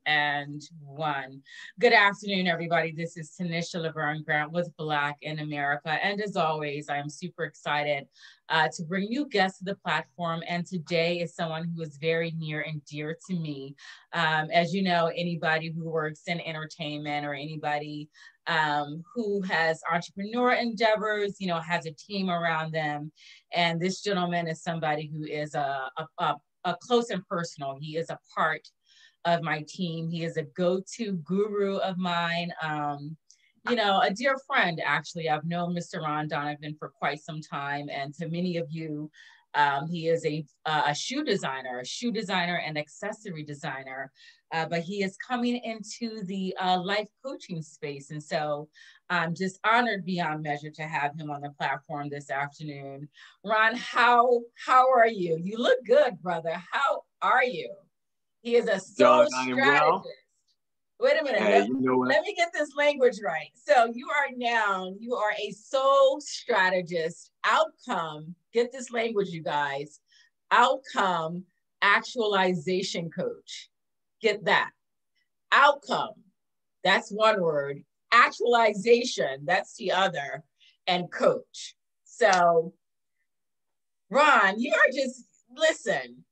And one. Good afternoon, everybody. This is Tanisha Laverne Grant with Black in America. And as always, I am super excited to bring you guests to the platform. And today is someone who is very near and dear to me. As you know, anybody who works in entertainment or anybody who has entrepreneur endeavors, has a team around them. And this gentleman is somebody who is a close and personal. He is a part of my team. He is a go-to guru of mine. A dear friend, actually. I've known Mr. Ron Donovan for quite some time. And to many of you, he is a shoe designer and accessory designer. But he is coming into the life coaching space. And so I'm just honored beyond measure to have him on the platform this afternoon. Ron, how are you? You look good, brother. How are you? He is a soul strategist. Well. Wait a minute. Hey, let me get this language right. So you are a soul strategist, outcome, get this language, you guys, outcome actualization coach. Get that. Outcome, that's one word. Actualization, that's the other. And coach. So, Ron, you are just, listen,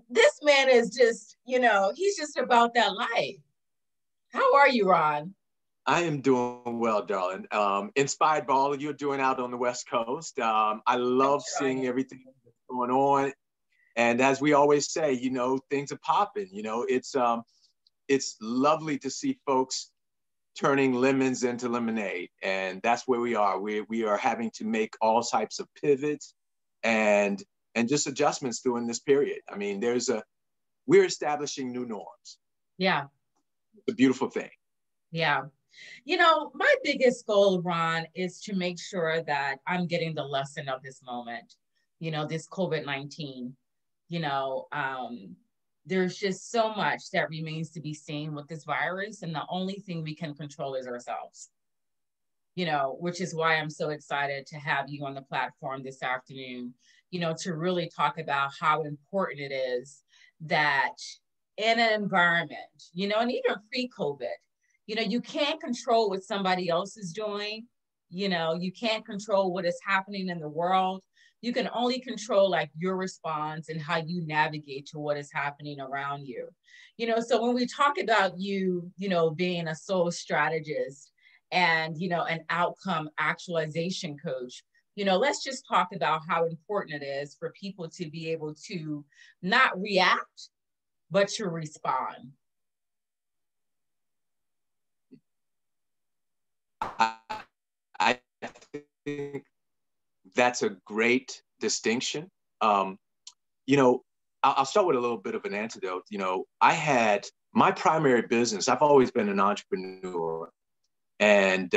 this man is just, he's just about that life. How are you, Ron? I am doing well, darling. Inspired by all of you doing out on the West Coast. I love seeing everything that's going on. And as we always say, things are popping. It's lovely to see folks turning lemons into lemonade. And that's where we are. We are having to make all types of pivots and just adjustments during this period. I mean, we're establishing new norms. Yeah. It's a beautiful thing. Yeah. My biggest goal, Ron, is to make sure that I'm getting the lesson of this moment, this COVID-19, there's just so much that remains to be seen with this virus. And the only thing we can control is ourselves, which is why I'm so excited to have you on the platform this afternoon, to really talk about how important it is that in an environment, and even pre-COVID, you can't control what somebody else is doing. You can't control what is happening in the world. You can only control your response and how you navigate to what is happening around you. So when we talk about you, being a soul strategist and, an outcome actualization coach, let's just talk about how important it is for people to be able to not react, but to respond. I think that's a great distinction. I'll start with a little bit of an antidote. I had my primary business. I've always been an entrepreneur, and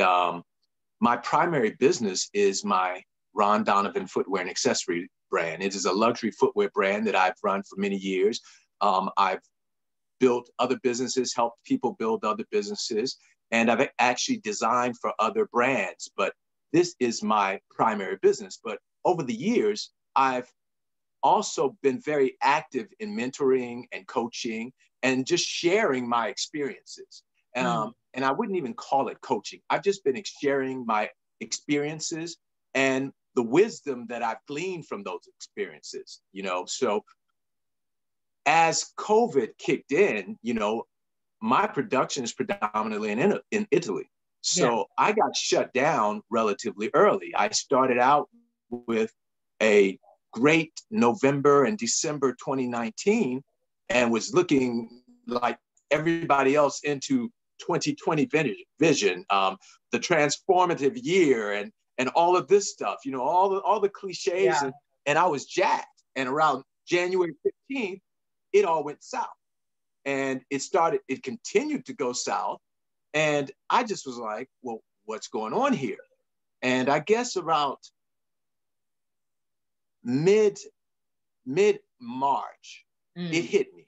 my primary business is my Ron Donovan footwear and accessory brand. It is a luxury footwear brand that I've run for many years. I've built other businesses, helped people build other businesses, and I've actually designed for other brands, but this is my primary business. But over the years, I've also been very active in mentoring and coaching and just sharing my experiences. And I wouldn't even call it coaching. I've just been sharing my experiences and the wisdom that I've gleaned from those experiences, So as COVID kicked in, my production is predominantly in Italy. So I got shut down relatively early. I started out with a great November and December 2019 and was looking like everybody else into 2020 vision, the transformative year and all of this stuff, all the cliches. Yeah. And I was jacked. And around January 15th, it all went south. And it continued to go south. And I just was like, well, what's going on here? And I guess about mid-March, it hit me.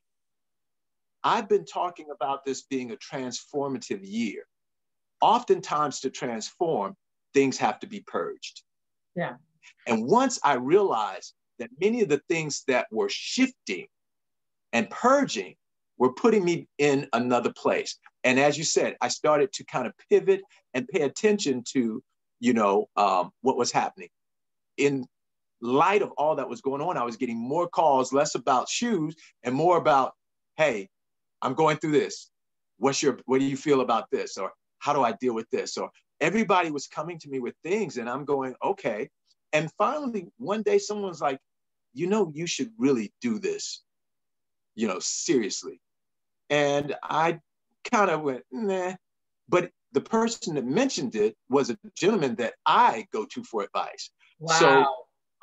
I've been talking about this being a transformative year. Oftentimes to transform, things have to be purged. Yeah. And once I realized that many of the things that were shifting and purging were putting me in another place. And as you said, I started to kind of pivot and pay attention to, what was happening. In light of all that was going on, I was getting more calls, less about shoes and more about, hey, I'm going through this. What do you feel about this? Or how do I deal with this? Or everybody was coming to me with things and I'm going, okay. And finally, one day someone's like, you should really do this, seriously. And I kind of went, nah. But the person that mentioned it was a gentleman that I go to for advice. Wow. So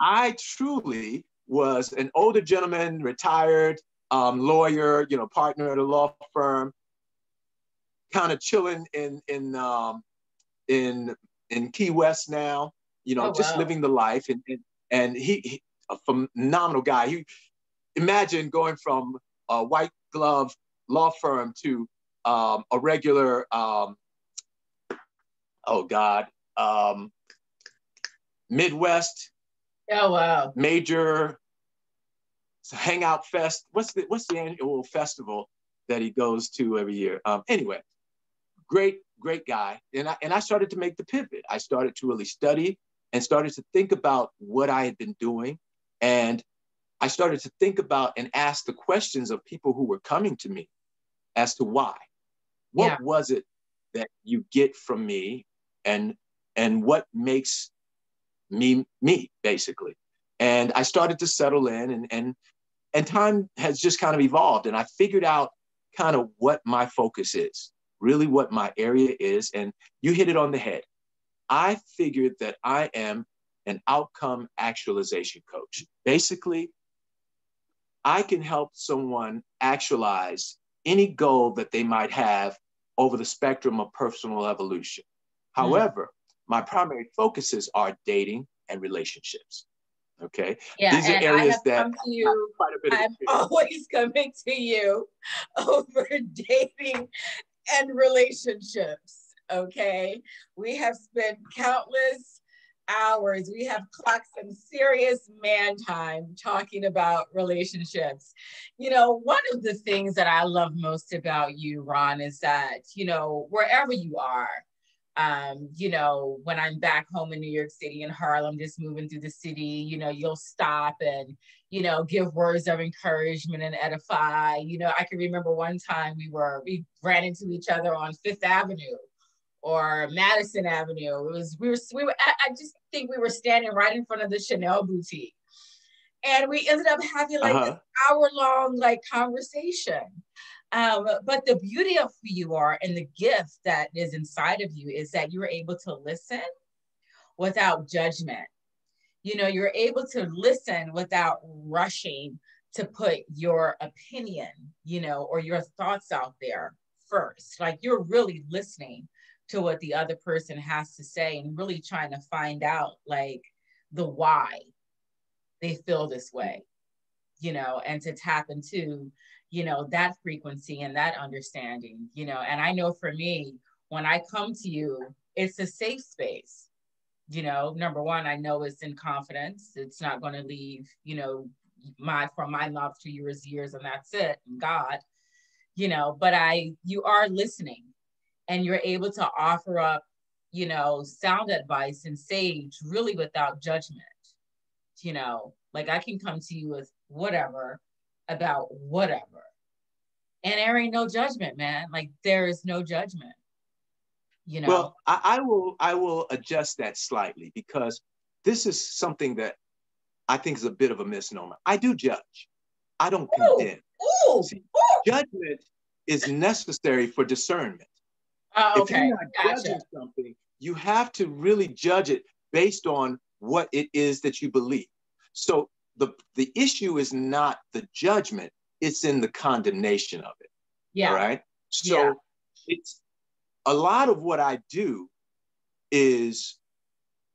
I truly was an older gentleman, retired, lawyer, partner at a law firm, kind of chilling in Key West now, just living the life. And he a phenomenal guy. Imagine going from a white glove law firm to a regular, Midwest. Oh, wow. Major hangout fest. What's the annual festival that he goes to every year? Anyway, great guy. And I started to make the pivot. I started to really study and started to think about what I had been doing. And I started to think about and ask the questions of people who were coming to me as to why. What was it that you get from me, and what makes me, basically? And I started to settle in, and time has just kind of evolved. And I figured out kind of what my focus is, really what my area is. And you hit it on the head. I figured that I am an outcome actualization coach. Basically, I can help someone actualize any goal that they might have over the spectrum of personal evolution. However, my primary focuses are dating and relationships. Okay. Yeah, these are areas that come to you. I'm always coming to you over dating and relationships. Okay. We have spent countless hours. We have clocked some serious man time talking about relationships. One of the things that I love most about you, Ron, is that, wherever you are, when I'm back home in New York City, in Harlem, just moving through the city, you'll stop and, give words of encouragement and edify. I can remember one time we ran into each other on Fifth Avenue or Madison Avenue. I just think we were standing right in front of the Chanel boutique. And we ended up having this hour-long conversation. But the beauty of who you are and the gift that is inside of you is that you're able to listen without judgment. You're able to listen without rushing to put your opinion, or your thoughts out there first. You're really listening to what the other person has to say and really trying to find out the why they feel this way, and to tap into, that frequency and that understanding, and I know for me, when I come to you, it's a safe space. Number one, I know it's in confidence. It's not going to leave, from my mouth to yours, and that's it. And God, but you are listening and you're able to offer up, sound advice and sage really without judgment. I can come to you with whatever about whatever. And there ain't no judgment, man. There is no judgment. Well, I will adjust that slightly, because this is something that I think is a bit of a misnomer. I do judge. I don't condemn. See, judgment is necessary for discernment. Okay. If you're not judging something, you have to really judge it based on what it is that you believe. So the issue is not the judgment, it's in the condemnation of it. Yeah. All right. So it's a lot of what I do is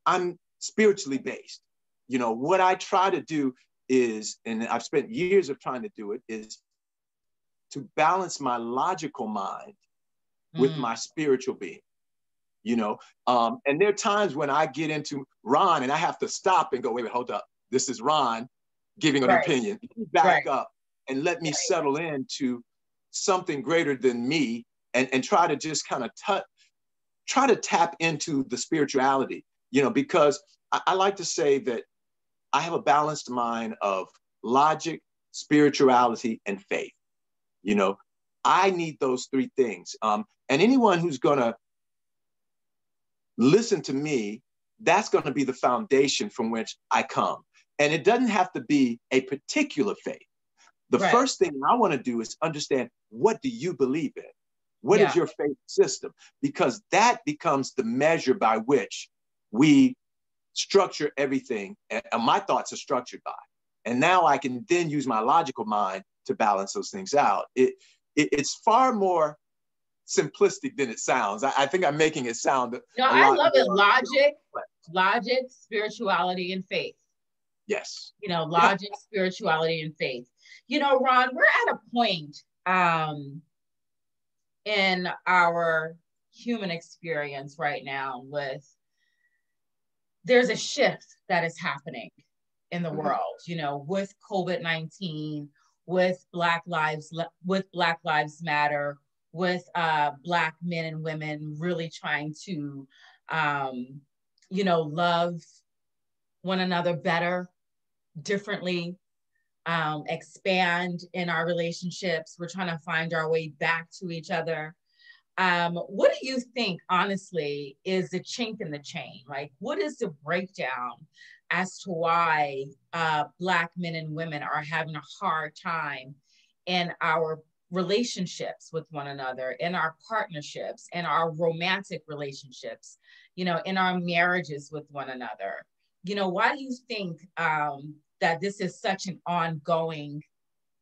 I'm spiritually based. What I try to do is, and I've spent years of trying to do it, is to balance my logical mind with my spiritual being. And there are times when I get into Ron and I have to stop and go, wait, hold up. This is Ron giving an opinion. Back up and let me settle into something greater than me and try to just kind of try to tap into the spirituality, because I like to say that I have a balanced mind of logic, spirituality, and faith. I need those three things. And anyone who's going to listen to me, that's going to be the foundation from which I come. And it doesn't have to be a particular faith. The first thing I want to do is understand, what do you believe in? What is your faith system? Because that becomes the measure by which we structure everything. And my thoughts are structured by. And now I can then use my logical mind to balance those things out. It's far more simplistic than it sounds. I think I'm making it sound I love it. Logic, spirituality, and faith. Yes. Logic, spirituality, and faith. Ron, we're at a point in our human experience right now there's a shift that is happening in the world, with COVID-19, with Black Lives Matter, with Black men and women really trying to, love one another better, differently, expand in our relationships. We're trying to find our way back to each other. What do you think, honestly, is the chink in the chain? Like, what is the breakdown as to why Black men and women are having a hard time in our relationships with one another, in our partnerships, in our romantic relationships, in our marriages with one another? Why do you think that this is such an ongoing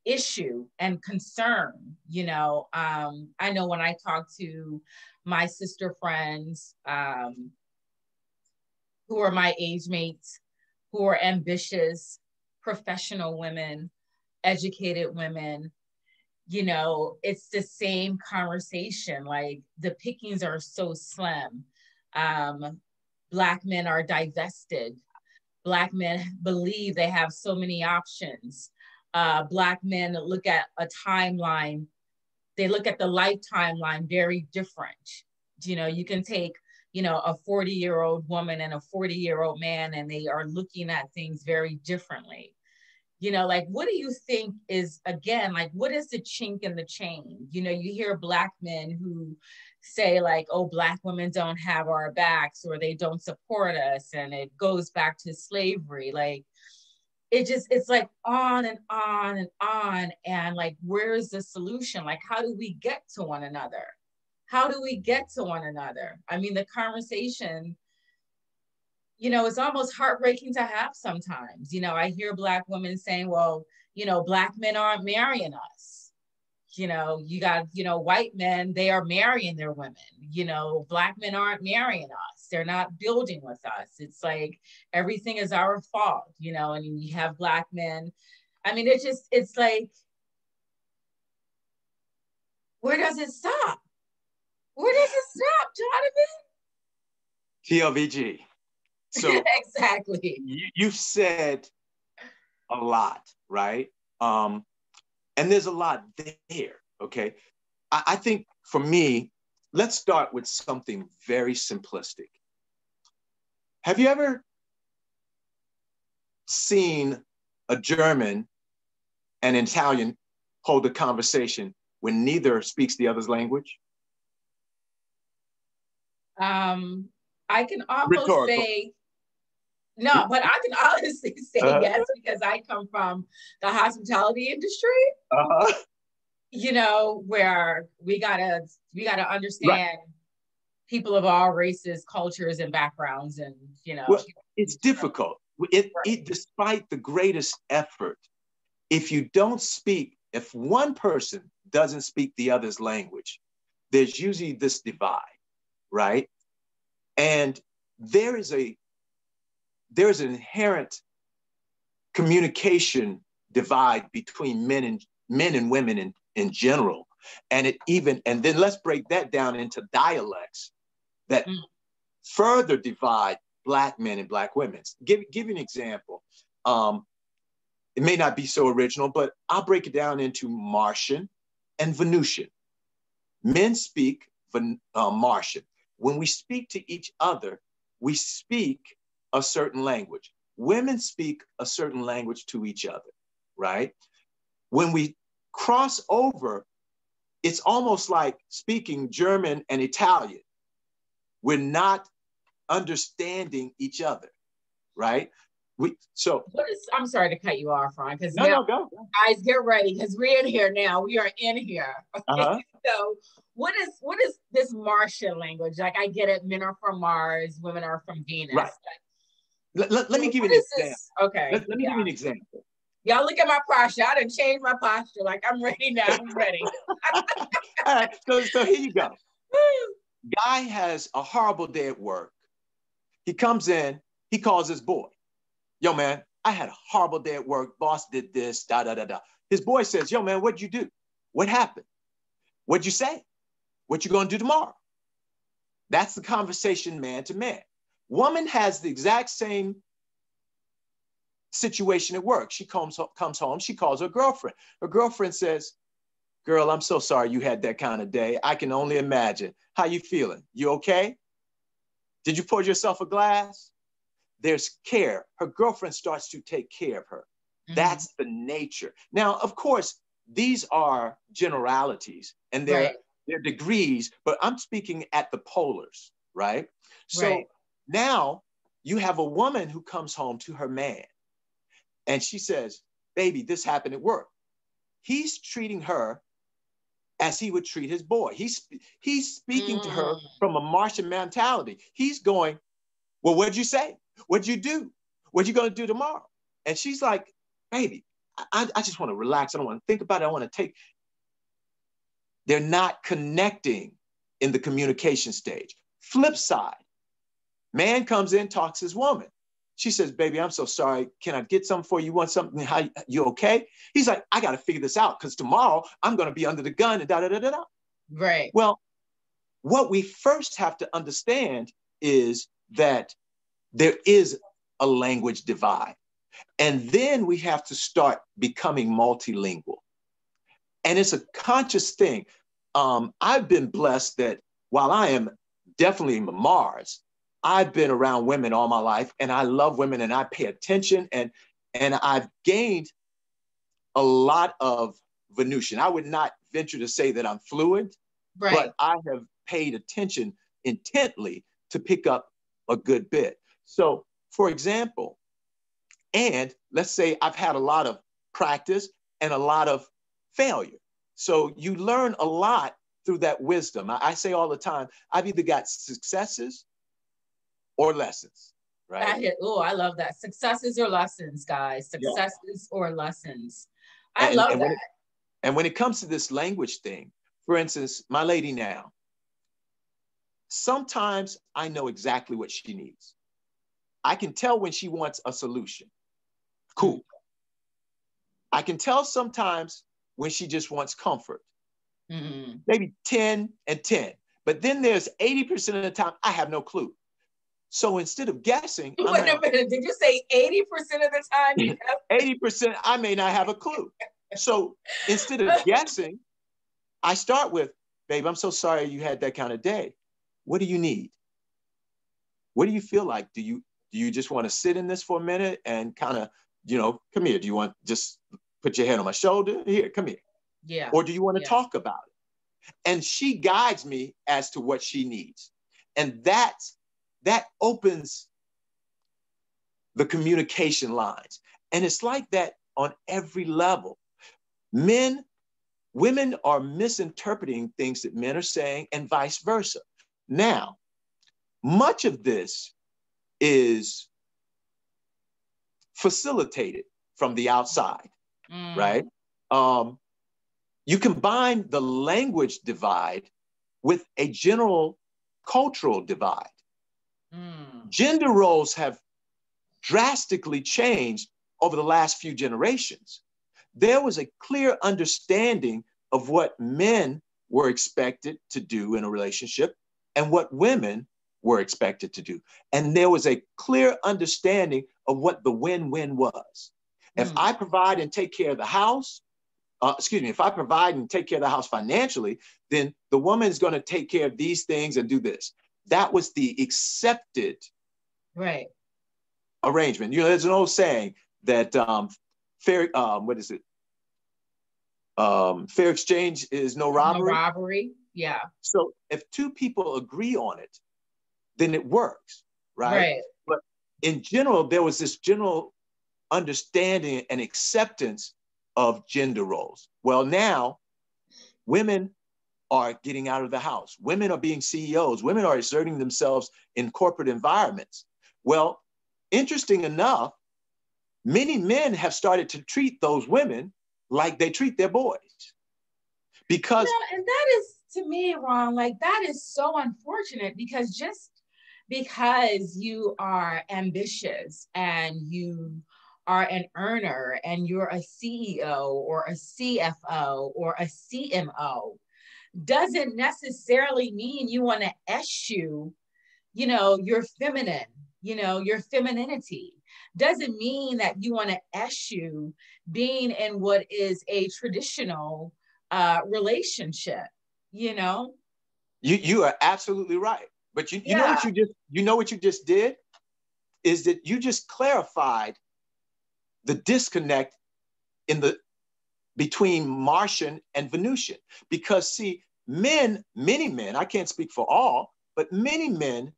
issue and concern? I know when I talk to my sister friends who are my age mates, who are ambitious, professional women, educated women, it's the same conversation. Like, the pickings are so slim. Black men are divested. Black men believe they have so many options. Black men look at a timeline. They look at the life timeline very different. You can take, a 40-year-old woman and a 40-year-old man, and they are looking at things very differently. Like, what do you think is, again, like, what is the chink in the chain? You hear Black men who say, like, oh, Black women don't have our backs, or they don't support us, and it goes back to slavery. Like, it's like on and on and on. And like, where's the solution? Like, how do we get to one another? How do we get to one another? I mean, the conversation, it's almost heartbreaking to have sometimes. I hear Black women saying, well, Black men aren't marrying us. You got, white men, they are marrying their women. Black men aren't marrying us. They're not building with us. It's like, everything is our fault, and you have Black men. I mean, it's like, where does it stop? Where does it stop, Donovan? TLVG. So exactly. You've said a lot, right? And there's a lot there, okay? I think for me, let's start with something very simplistic. Have you ever seen a German and an Italian hold a conversation when neither speaks the other's language? I can almost say no, but I can honestly say yes, because I come from the hospitality industry. Where we gotta understand people of all races, cultures, and backgrounds, and Well, it's difficult. Despite the greatest effort, if one person doesn't speak the other's language, there's usually this divide, right? And there's an inherent communication divide between men and women in general. And then let's break that down into dialects that further divide Black men and Black women. Give you an example. It may not be so original, but I'll break it down into Martian and Venusian. Men speak Martian. When we speak to each other, we speak a certain language. Women speak a certain language to each other, right? When we cross over, it's almost like speaking German and Italian. We're not understanding each other, right? I'm sorry to cut you off, Ron, because no, go. Guys, get ready, because we're in here now. We are in here. Okay. Uh-huh. So what is this Martian language? Like, I get it, men are from Mars, women are from Venus. Right. Let me give you an example. Okay. Let me give you an example. Y'all look at my posture. I done changed my posture. Like, I'm ready now. I'm ready. All right. So here you go. Guy has a horrible day at work. He comes in, he calls his boy. Yo, man, I had a horrible day at work. Boss did this, da, da, da, da. His boy says, yo, man, what'd you do? What happened? What'd you say? What you gonna do tomorrow? That's the conversation man to man. Woman has the exact same situation at work. She comes home, she calls her girlfriend. Her girlfriend says, girl, I'm so sorry you had that kind of day. I can only imagine. How you feeling? You okay? Did you pour yourself a glass? There's care. Her girlfriend starts to take care of her. Mm-hmm. That's the nature. Now, of course, these are generalities and they're degrees, but I'm speaking at the polars, right? So now you have a woman who comes home to her man and she says, baby, this happened at work. He's treating her as he would treat his boy. He's speaking to her from a Martian mentality. He's going, well, what'd you say? What'd you do? What you gonna do tomorrow? And she's like, baby, I just want to relax. I don't want to think about it. I want to take. They're not connecting in the communication stage. Flip side, man comes in, talks to his woman. She says, baby, I'm so sorry. Can I get something for you? You want something? How you okay? He's like, I got to figure this out because tomorrow I'm going to be under the gun and da, da, da, da, da. Right. Well, what we first have to understand is that there is a language divide. And then we have to start becoming multilingual. And it's a conscious thing. I've been blessed that while I am definitely Mars, I've been around women all my life and I love women and I pay attention and I've gained a lot of Venusian. I would not venture to say that I'm fluent, but I have paid attention intently to pick up a good bit. So for example, and let's say I've had a lot of practice and a lot of failure. So you learn a lot through that wisdom. I say all the time, I've either got successes or lessons, right? I love that. Successes or lessons, guys. Successes or lessons. I love that. And when it comes to this language thing, for instance, my lady now, sometimes I know exactly what she needs. I can tell when she wants a solution. Cool. I can tell sometimes when she just wants comfort. Mm-hmm. Maybe 10 and 10. But then there's 80% of the time, I have no clue. So instead of guessing, wait a minute, did you say 80% of the time? 80%, I may not have a clue. So instead of guessing, I start with, babe, I'm so sorry you had that kind of day. What do you need? What do you feel like? Do you just want to sit in this for a minute and kind of, come here. Do you want just put your head on my shoulder? Here, come here. Yeah. Or do you want to talk about it? And she guides me as to what she needs. And that opens the communication lines. And it's like that on every level. Women are misinterpreting things that men are saying and vice versa. Now, much of this is facilitated from the outside, right? You combine the language divide with a general cultural divide. Gender roles have drastically changed over the last few generations. There was a clear understanding of what men were expected to do in a relationship and what women were expected to do. And there was a clear understanding of what the win-win was. If I provide and take care of the house, if I provide and take care of the house financially, then the woman is going to take care of these things and do this. That was the accepted arrangement. You know, there's an old saying that fair, what is it? Fair exchange is no robbery. No robbery, yeah. So if two people agree on it, then it works, right? But in general, there was this general understanding and acceptance of gender roles. Well, now women are getting out of the house. Women are being CEOs. Women are asserting themselves in corporate environments. Well, interesting enough, many men have started to treat those women like they treat their boys. Because and that is, to me, Ron, like, that is so unfortunate, because just because you are ambitious and you are an earner and you're a CEO or a CFO or a CMO doesn't necessarily mean you want to eschew, you know, your feminine, you know, your femininity. Doesn't mean that you want to eschew being in what is a traditional relationship, you know? You are absolutely right. But you know what you just did is that you just clarified the disconnect in the between Martian and Venusian. Because see, many men, I can't speak for all, but many men,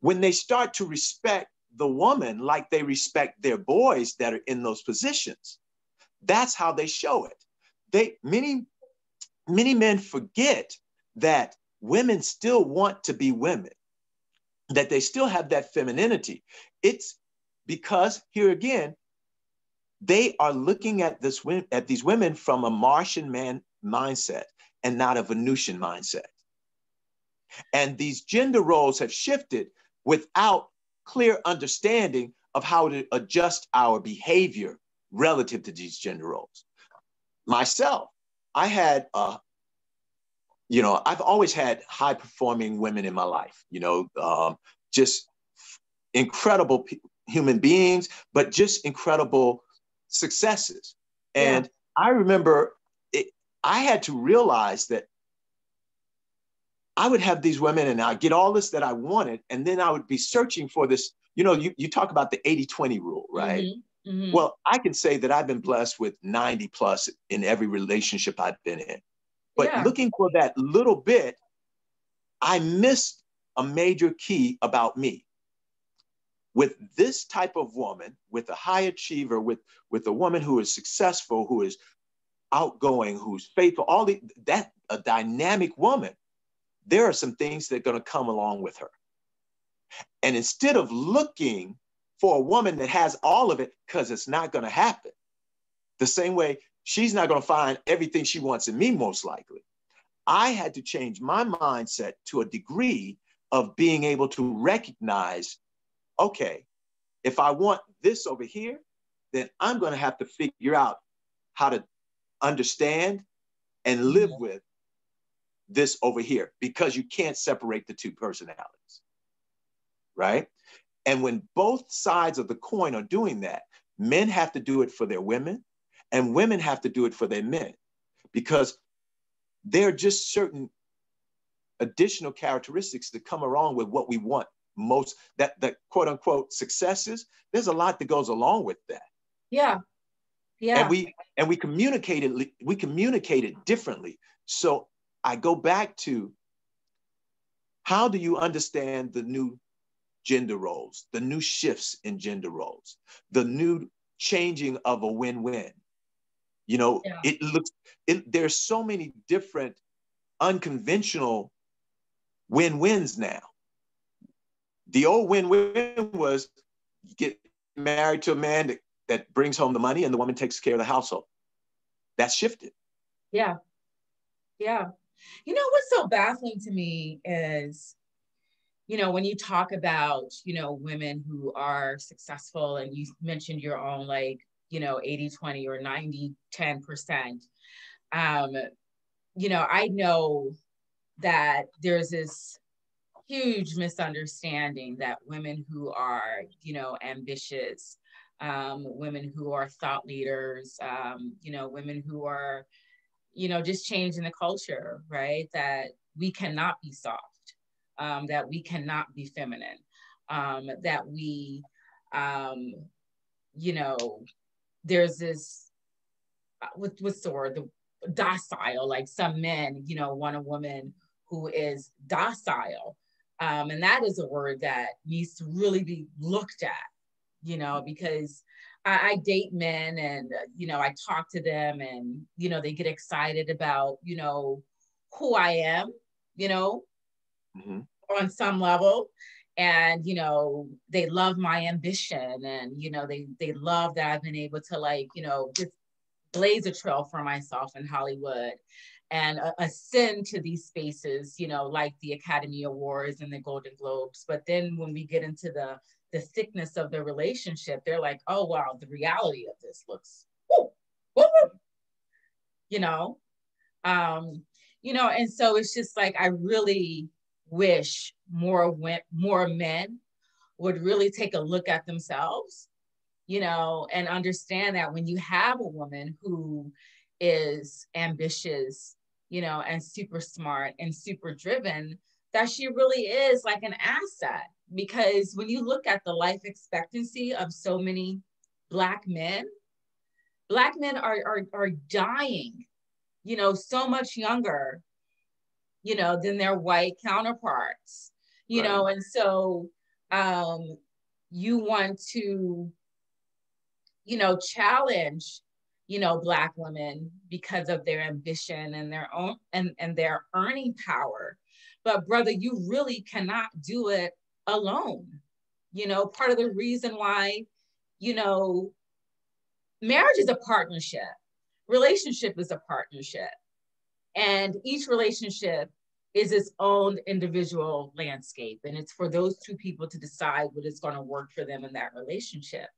when they start to respect the woman like they respect their boys that are in those positions, that's how they show it. Many men forget that women still want to be women, that they still have that femininity. It's because, here again, they are looking at these women from a Martian man mindset and not a Venusian mindset. And these gender roles have shifted without clear understanding of how to adjust our behavior relative to these gender roles. Myself, I had, I've always had high performing women in my life, just incredible human beings, but just incredible successes. And I remember I had to realize that I would have these women and I'd get all this that I wanted. And then I would be searching for this, you talk about the 80-20 rule, right? Mm-hmm. Mm-hmm. Well, I can say that I've been blessed with 90 plus in every relationship I've been in. But looking for that little bit, I missed a major key about me. With this type of woman, with a high achiever, with a woman who is successful, who is outgoing, who's faithful, a dynamic woman, there are some things that are going to come along with her. And instead of looking for a woman that has all of it, because it's not going to happen, the same way she's not going to find everything she wants in me, most likely, I had to change my mindset to a degree of being able to recognize, okay, if I want this over here, then I'm going to have to figure out how to understand and live with this over here, because you can't separate the two personalities, right? And when both sides of the coin are doing that, men have to do it for their women and women have to do it for their men, because there are just certain additional characteristics that come along with what we want most, that quote unquote successes. There's a lot that goes along with that. Yeah. And we communicate it differently. So I go back to, how do you understand the new gender roles, the new shifts in gender roles, the new changing of a win-win? There's so many different unconventional win-wins now. The old win-win was get married to a man that brings home the money and the woman takes care of the household. That's shifted. Yeah. What's so baffling to me is, when you talk about, women who are successful, and you mentioned your own, 80-20 or 90-10%. I know that there's this huge misunderstanding that women who are, ambitious, women who are thought leaders, women who are, just changing the culture, right? That we cannot be soft, that we cannot be feminine, that we, you know, there's this, what's the word? The docile, like some men, want a woman who is docile. And that is a word that needs to really be looked at, because I date men and, I talk to them and, they get excited about, who I am, mm-hmm. on some level. And, they love my ambition and, they love that I've been able to just blaze a trail for myself in Hollywood and ascend to these spaces, like the Academy Awards and the Golden Globes. But then when we get into the thickness of the relationship, they're like, oh, wow, the reality of this looks, woo, woo, woo. And so it's just like, I really wish more men would really take a look at themselves, and understand that when you have a woman who is ambitious, and super smart and super driven, that she really is like an asset. Because when you look at the life expectancy of so many Black men are dying, so much younger, than their white counterparts, right. And so you want to, challenge, Black women because of their ambition and their own and their earning power. But brother, you really cannot do it alone. Part of the reason why, marriage is a partnership, relationship is a partnership, and each relationship is its own individual landscape. And it's for those two people to decide what is going to work for them in that relationship.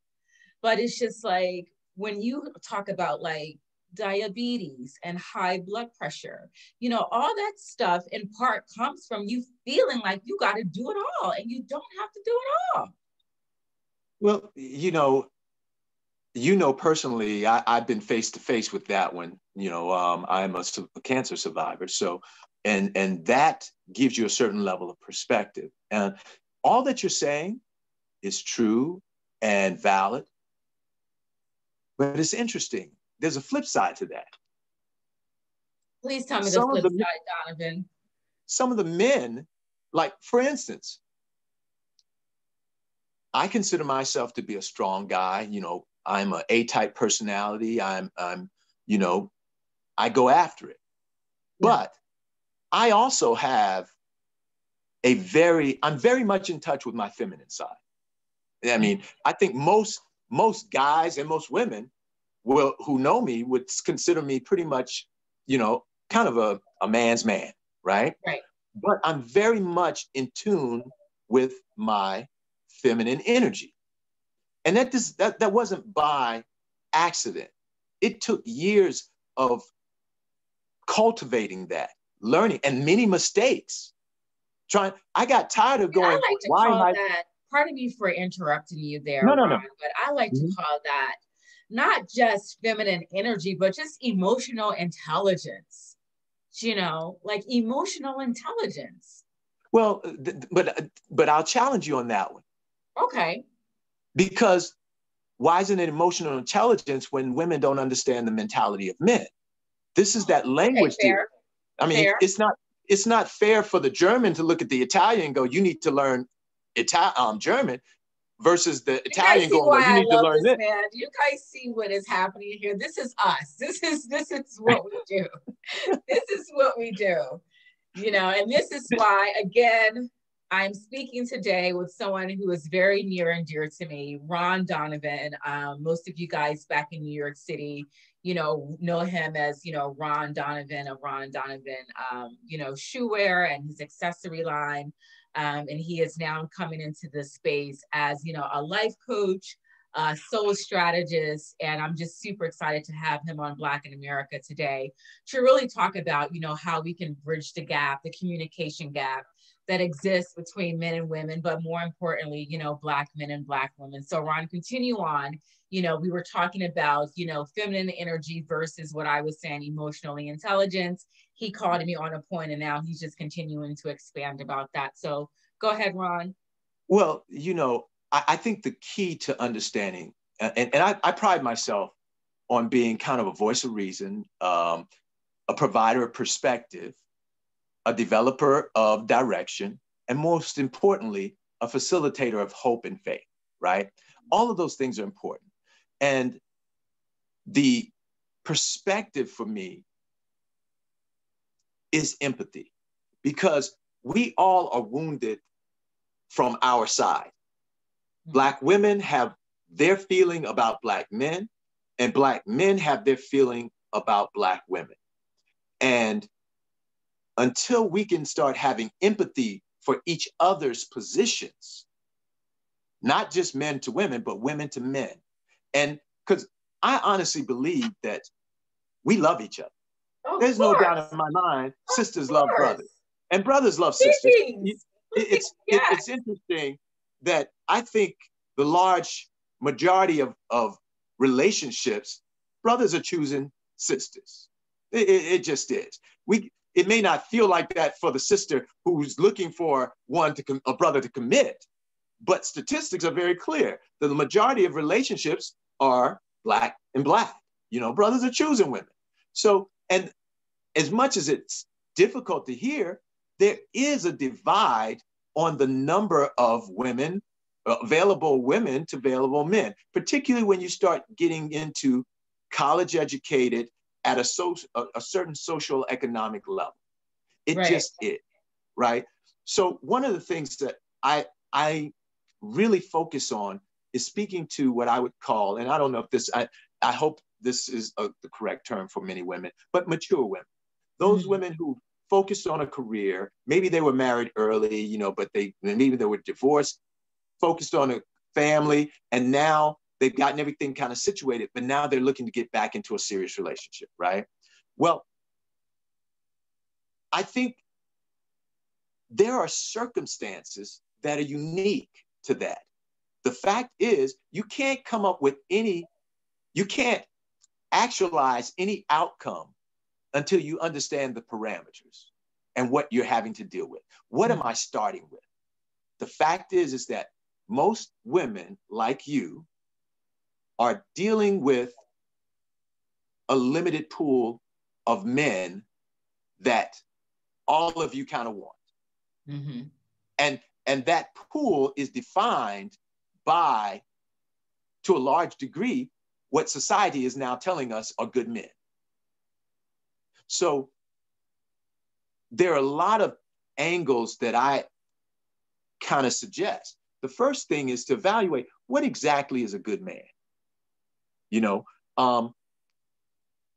But it's just like, when you talk about like diabetes and high blood pressure, all that stuff in part comes from you feeling like you got to do it all, and you don't have to do it all. Well, personally, I've been face to face with that one. I'm a cancer survivor. So, and that gives you a certain level of perspective. And all that you're saying is true and valid. But it's interesting. There's a flip side to that. Please tell me the flip side, Donovan. Some of the men, like, for instance, I consider myself to be a strong guy. I'm an A-type personality. I go after it. Yeah. But I also have I'm very much in touch with my feminine side. I mean, I think most guys and most women who know me would consider me pretty much, kind of a man's man, right? Right. But I'm very much in tune with my feminine energy. And that wasn't by accident. It took years of cultivating that, learning, and many mistakes. I got tired of going, I like to call that, pardon me for interrupting you there, no. Ron, but I like to call that not just feminine energy, but just emotional intelligence, like emotional intelligence. Well, but I'll challenge you on that one. Okay. Because why isn't it emotional intelligence when women don't understand the mentality of men? This is that language deal. I mean, fair. It's not fair for the German to look at the Italian and go, you need to learn German, versus the Italian going, well, you need to learn this. Man. Do you guys see what is happening here? This is us. This is what we do. This is what we do. And this is why, again, I'm speaking today with someone who is very near and dear to me, Ron Donovan. Most of you guys back in New York City, know him as, Ron Donovan of Ron Donovan, shoe wear and his accessory line. And he is now coming into this space as, a life coach, soul strategist, and I'm just super excited to have him on Black in America today to really talk about, how we can bridge the gap, the communication gap that exists between men and women, but more importantly, Black men and Black women. So Ron, continue on. We were talking about, feminine energy versus what I was saying, emotionally intelligence. He called me on a point, and now he's just continuing to expand about that. So go ahead, Ron. Well, I think the key to understanding, and I pride myself on being kind of a voice of reason, a provider of perspective, a developer of direction, and most importantly, a facilitator of hope and faith, right? All of those things are important. And the perspective for me is empathy, because we all are wounded from our side. Black women have their feeling about Black men, and Black men have their feeling about Black women. And until we can start having empathy for each other's positions, not just men to women, but women to men. And because I honestly believe that we love each other. There's no doubt in my mind, sisters love brothers, and brothers love sisters. It's interesting that I think the large majority of relationships, brothers are choosing sisters. It just is. It may not feel like that for the sister who's looking for a brother to commit, but statistics are very clear that the majority of relationships are Black and Black. Brothers are choosing women. So, and as much as it's difficult to hear, there is a divide on the number of women, available women to available men, particularly when you start getting into college educated at a certain social economic level. It just is, right? So one of the things that I really focus on is speaking to what I would call, and I don't know if this, I hope this is the correct term for many women, but mature women. Those women who focused on a career, maybe they were married early, but maybe they were divorced, focused on a family, and now they've gotten everything kind of situated, but now they're looking to get back into a serious relationship, right? Well, I think there are circumstances that are unique to that. The fact is, you can't actualize any outcome until you understand the parameters and what you're having to deal with. What am I starting with? The fact is that most women like you are dealing with a limited pool of men that all of you kind of want. Mm-hmm. And that pool is defined by, to a large degree, what society is now telling us are good men. So there are a lot of angles that I kind of suggest. The first thing is to evaluate what exactly is a good man.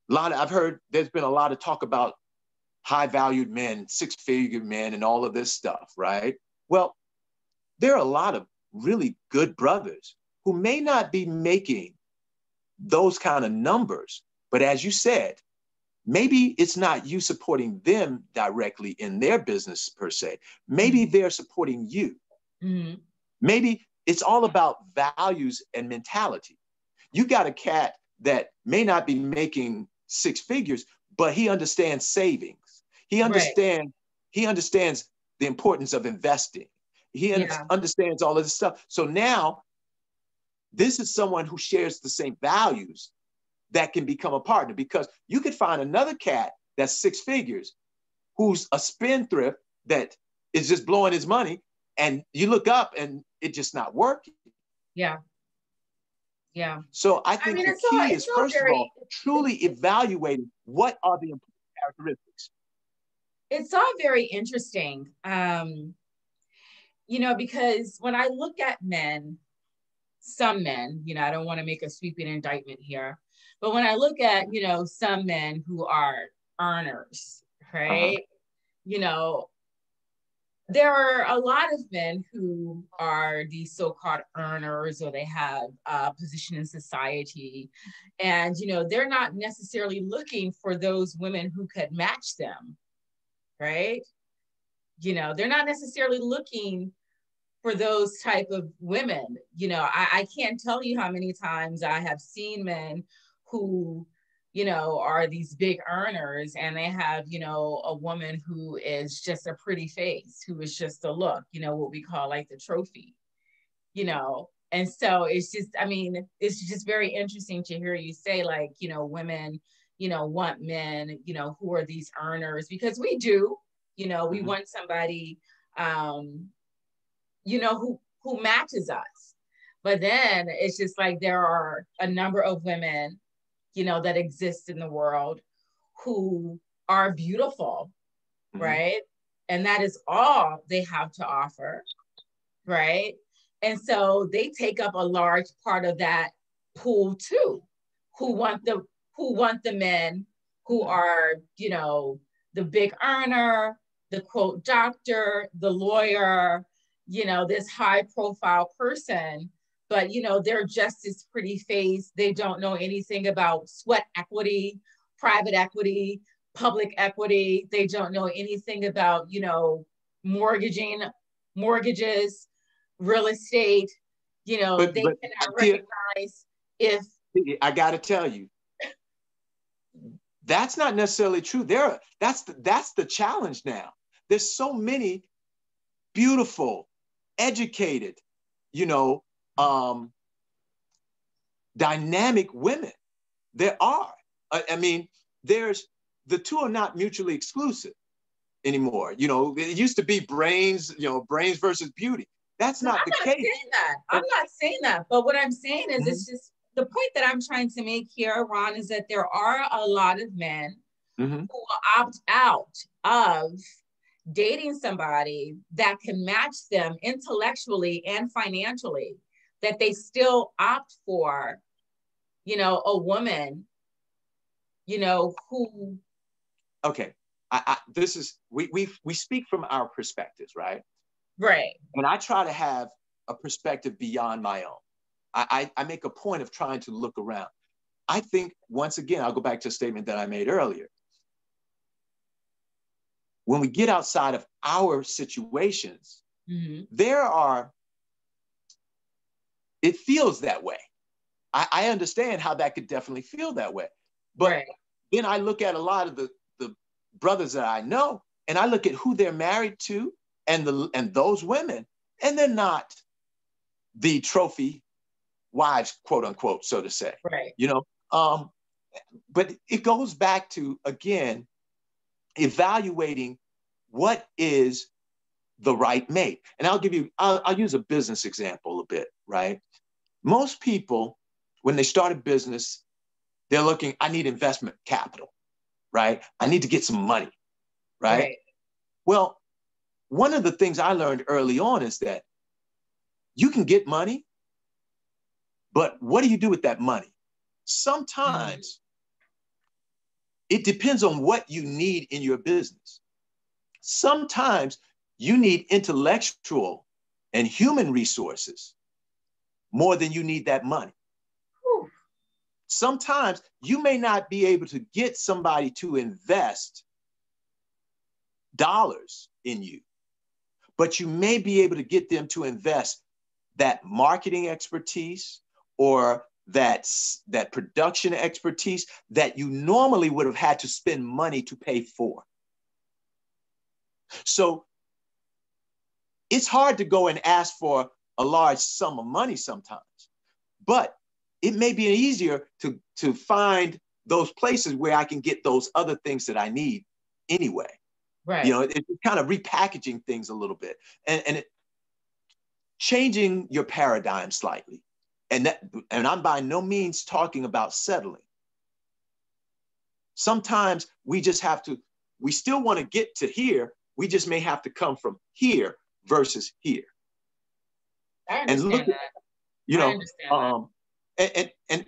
I've heard there's been a lot of talk about high-valued men, six-figure men, and all of this stuff, right? Well, there are a lot of really good brothers who may not be making those kind of numbers, but as you said, maybe it's not you supporting them directly in their business per se. Maybe they're supporting you. Mm-hmm. Maybe it's all about values and mentality. You got a cat that may not be making six figures, but he understands savings. He understands the importance of investing. He understands all of this stuff. So now this is someone who shares the same values that can become a partner, because you could find another cat that's six figures who's a spendthrift that is just blowing his money, and you look up and it's just not working. Yeah. Yeah. So I think the key is, first of all, truly evaluating what are the important characteristics. It's all very interesting, because when I look at men, some men, I don't want to make a sweeping indictment here, but when I look at, some men who are earners, right? there are a lot of men who are these so-called earners, or they have a position in society, and they're not necessarily looking for those women who could match them, right? They're not necessarily looking for those type of women. I can't tell you how many times I have seen men who are these big earners, and they have a woman who is just a pretty face, who is just a look, what we call like the trophy. And so it's just, I mean, it's just very interesting to hear you say, like, women want men who are these earners, because we do. We want somebody who matches us. But then it's just like there are a number of women that exist in the world who are beautiful, right? And that is all they have to offer, right? And so they take up a large part of that pool too, who want the men who are, the big earner, the quote doctor, the lawyer, this high profile person, but they're just as pretty face. They don't know anything about sweat equity, private equity, public equity. They don't know anything about, mortgages, real estate. They cannot recognize if. I got to tell you, that's not necessarily true. That's the challenge now. There's so many beautiful, educated, dynamic women. There are. I mean, the two are not mutually exclusive anymore. It used to be brains versus beauty. That's not the case. I'm not saying that. But what I'm saying is, it's just the point that I'm trying to make here, Ron, is that there are a lot of men who will opt out of dating somebody that can match them intellectually and financially, that they still opt for, a woman, who. Okay. This is, we speak from our perspectives, right? Right. And I try to have a perspective beyond my own. I make a point of trying to look around. I think, once again, I'll go back to a statement that I made earlier. When we get outside of our situations, it feels that way. I understand how that could definitely feel that way. But then I look at a lot of the brothers that I know, and I look at who they're married to and those women, and they're not the trophy wives, quote unquote, so to say. Right. But it goes back to, again, evaluating what is the right mate. And I'll use a business example a bit, right? Most people, when they start a business, they're looking, I need investment capital, right? I need to get some money, right? Well, one of the things I learned early on is that you can get money, but what do you do with that money? Sometimes it depends on what you need in your business. Sometimes you need intellectual and human resources more than you need that money. Whew. Sometimes you may not be able to get somebody to invest dollars in you, but you may be able to get them to invest that marketing expertise or that production expertise that you normally would have had to spend money to pay for. So it's hard to go and ask for a large sum of money sometimes, but it may be easier to find those places where I can get those other things that I need anyway. Right. It's kind of repackaging things a little bit and changing your paradigm slightly. And I'm by no means talking about settling. Sometimes we still want to get to here. We just may have to come from here versus here. I understand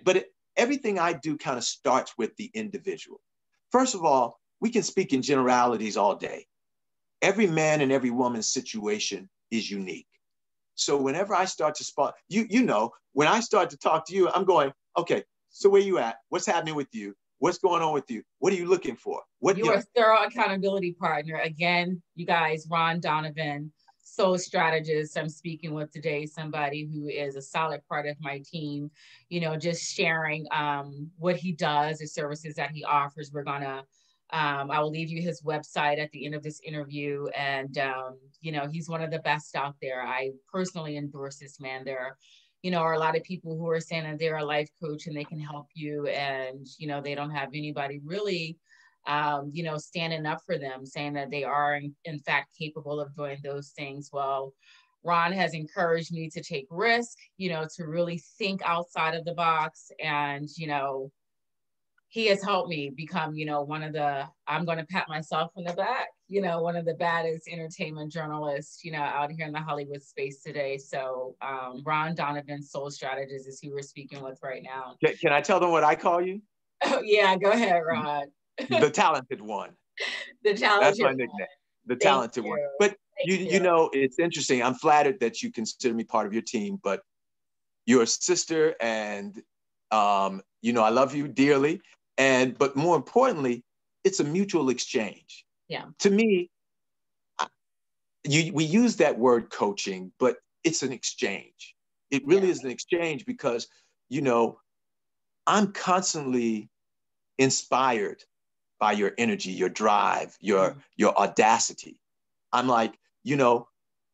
But everything I do kind of starts with the individual. First of all, we can speak in generalities all day. every man and every woman's situation is unique. So whenever I start to spot, when I start to talk to you, I'm going, okay, so where you at? What's happening with you? What's going on with you? What are you looking for? You are a thorough accountability partner. Again, you guys, Ron Donovan, soul strategist I'm speaking with today, somebody who is a solid part of my team, just sharing what he does, the services that he offers. I will leave you his website at the end of this interview. And, he's one of the best out there. I personally endorse this man. There are a lot of people who are saying that they're a life coach and they can help you. And, they don't have anybody really, standing up for them, saying that they are in fact capable of doing those things. Well, Ron has encouraged me to take risk, to really think outside of the box. And, he has helped me become, I'm going to pat myself on the back, one of the baddest entertainment journalists, out here in the Hollywood space today. So Ron Donovan, soul strategist, is who we're speaking with right now. Can I tell them what I call you? Oh, yeah, go ahead, Ron. The talented one. The talented That's my nickname. one. The talented one. But you know, it's interesting. I'm flattered that you consider me part of your team, but you're a sister, and I love you dearly. But more importantly, it's a mutual exchange. Yeah. To me, we use that word coaching, but it's an exchange. It really is an exchange because, I'm constantly inspired by your energy, your drive, your audacity. I'm like,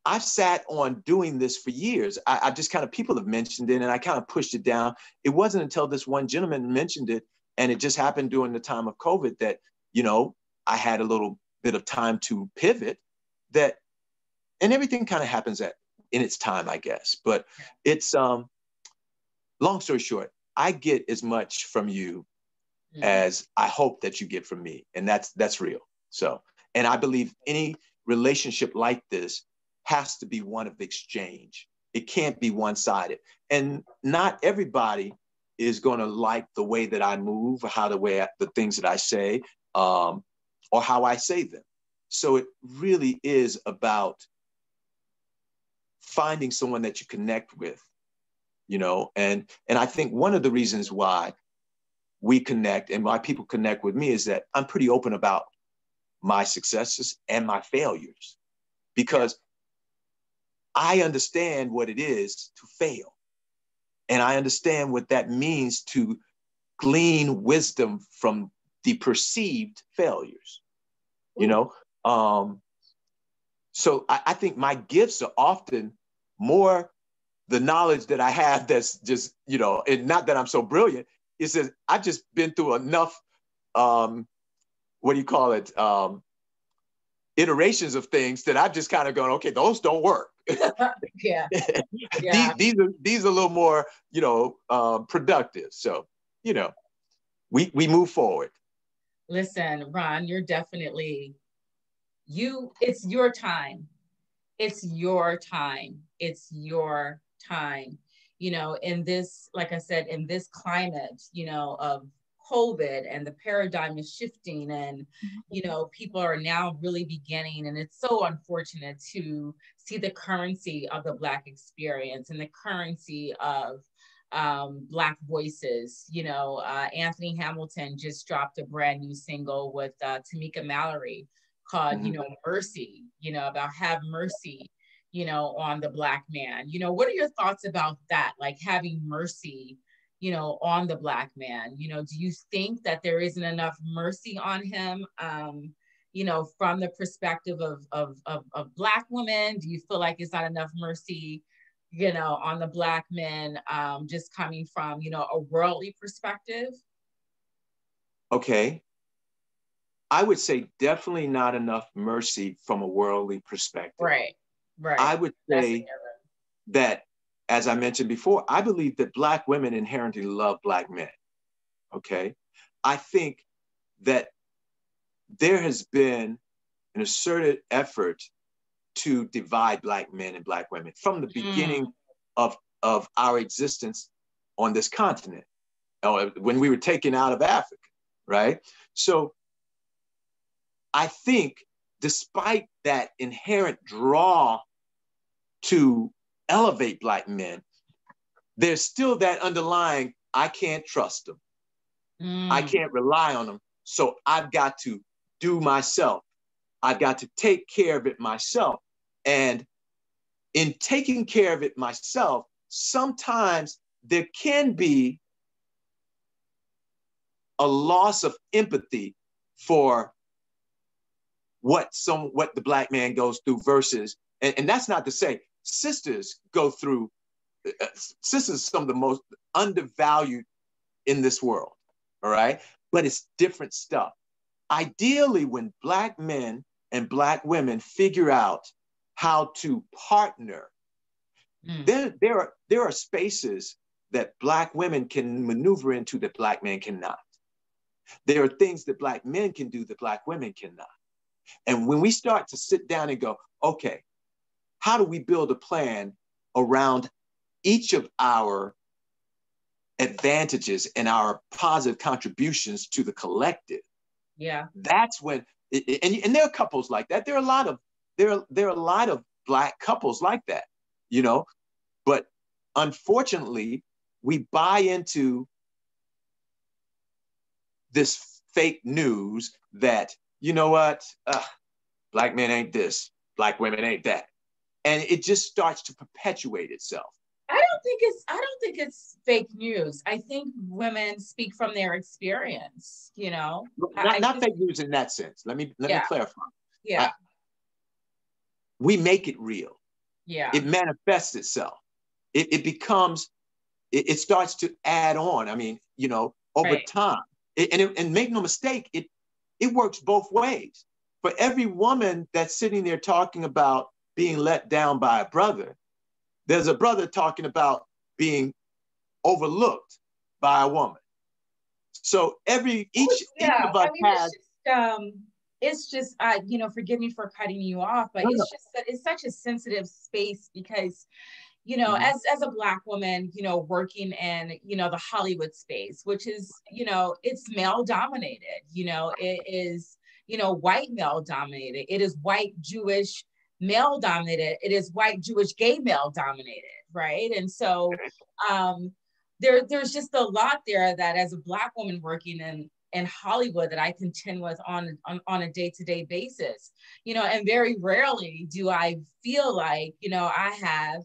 I've sat on doing this for years. I just people have mentioned it and I kind of pushed it down. It wasn't until this one gentleman mentioned it, and it just happened during the time of COVID that, I had a little bit of time to pivot and everything kind of happens in its time, I guess. But it's, long story short, I get as much from you as I hope that you get from me. And that's real. So, and I believe any relationship like this has to be one of exchange. It can't be one-sided. And not everybody is going to like the way that I move, the things that I say, or how I say them. So it really is about finding someone that you connect with, and I think one of the reasons why we connect and why people connect with me is that I'm pretty open about my successes and my failures, because I understand what it is to fail. And I understand what that means to glean wisdom from the perceived failures, So I think my gifts are often more the knowledge that I have that's just, and not that I'm so brilliant. It's that I've just been through enough, iterations of things that I've just kind of gone, okay, those don't work. Yeah. These are a little more, productive. So, we move forward. Listen, Ron, you're definitely, it's your time. It's your time. It's your time. In this, like I said, in this climate, of COVID, and the paradigm is shifting, and, people are now really beginning, and it's so unfortunate to see the currency of the Black experience and the currency of Black voices. Anthony Hamilton just dropped a brand new single with Tamika Mallory called, Mercy, about have mercy, on the Black man. What are your thoughts about that? Like having mercy, on the Black man. Do you think that there isn't enough mercy on him, from the perspective of Black women? Do you feel like it's not enough mercy, on the Black men, just coming from, a worldly perspective? Okay. I would say definitely not enough mercy from a worldly perspective. Right. I would say that, as I mentioned before, I believe that Black women inherently love Black men. Okay. I think that there has been an asserted effort to divide Black men and Black women from the beginning of our existence on this continent, when we were taken out of Africa, right? So I think despite that inherent draw to elevate Black men, there's still that underlying, I can't trust them. I can't rely on them. So I've got to do myself. I've got to take care of it myself. And in taking care of it myself, sometimes there can be a loss of empathy for what the Black man goes through versus, and that's not to say sisters go through, sisters are some of the most undervalued in this world, all right? But it's different stuff. Ideally, when Black men and Black women figure out how to partner, there are spaces that Black women can maneuver into that Black men cannot. There are things that Black men can do that Black women cannot. And when we start to sit down and go, okay, how do we build a plan around each of our advantages and our positive contributions to the collective? Yeah. That's when, and there are couples like that. There are a lot of Black couples like that, you know, but unfortunately, we buy into this fake news that, you know what, Black men ain't this, Black women ain't that. And it just starts to perpetuate itself. I don't think it's fake news. I think women speak from their experience, you know. Not fake news in that sense. Let me clarify. Yeah. We make it real. Yeah. It manifests itself. It becomes, it starts to add on. I mean, you know, over time. And make no mistake, it works both ways. For every woman that's sitting there talking about being let down by a brother, there's a brother talking about being overlooked by a woman. So each of us has. It's just, you know, forgive me for cutting you off, but it's just that it's such a sensitive space because, you know, as a Black woman, you know, working in, you know, the Hollywood space, which is, you know, it's male dominated, you know, it is, you know, white male dominated. It is white Jewish male dominated. It is white Jewish gay male dominated, right? And so there's just a lot there that as a Black woman working in Hollywood that I contend with on a day-to-day basis, you know, and very rarely do I feel like, you know, I have